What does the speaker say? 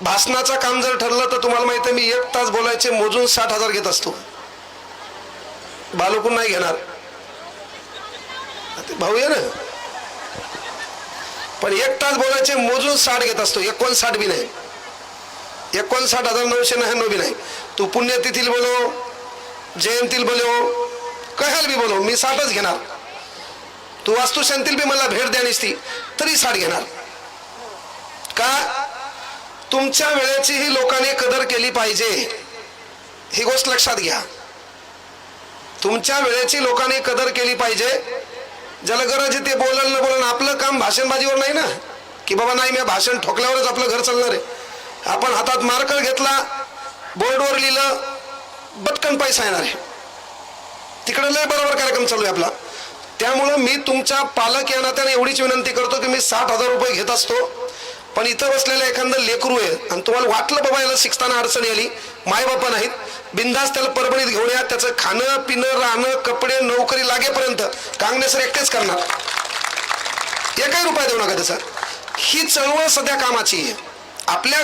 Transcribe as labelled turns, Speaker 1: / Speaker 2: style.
Speaker 1: भाषणाचं काम जर ठरलं तर तुम्हाला माहिती आहे मी 1 तास बोलायचे मोजून 60,000 घेत असतो. बालूकून नाही घेणार, भाऊ आहे ना. पण 1 तास बोलायचे मोजून 60 घेत असतो. 59 बी नाही, 59,999 बी नाही. तू पुण्यतिथीला बोलो, जयंतीला बोलो, कशाला बी बोलो, मी 60च घेणार. तू वास्तुशांतील बी मला भेट द्या नसती तरी 60 घेणार. का? तुमच्या वेळेची ही लोकांनी कदर केली पाहिजे, ही गोष्ट लक्षात घ्या. तुमच्या वेळेची लोकांनी कदर केली पाहिजे. ज्याला गरज आहे ते बोलल न बोलल. आपलं काम भाषणबाजीवर नाही ना, की बाबा नाही मी भाषण ठोकल्यावरच आपलं घर चालणार आहे. आपण हातात मार्कर घेतला, बोर्डवर लिहिलं, बटकन पैसा येणार आहे. तिकडे लय बरोबर कार्यक्रम चालू आहे आपला. त्यामुळं मी तुमच्या पालक या नात्याने एवढीच विनंती करतो की मी 60,000 रुपये घेत असतो. पण इथं बसलेलं एखादं लेकरू आहे आणि तुम्हाला वाटलं बाबा याला शिकताना अडचणी आली, मायबापा नाहीत, बिंदास त्याला परभणीत घेऊन या. त्याचं खाणं पिणं राहणं कपडे नोकरी लागेपर्यंत काँग्रेस एकटेच करणार. 1 रुपया देऊ नका त्याचा. ही चळवळ सध्या कामाची आहे. आपल्या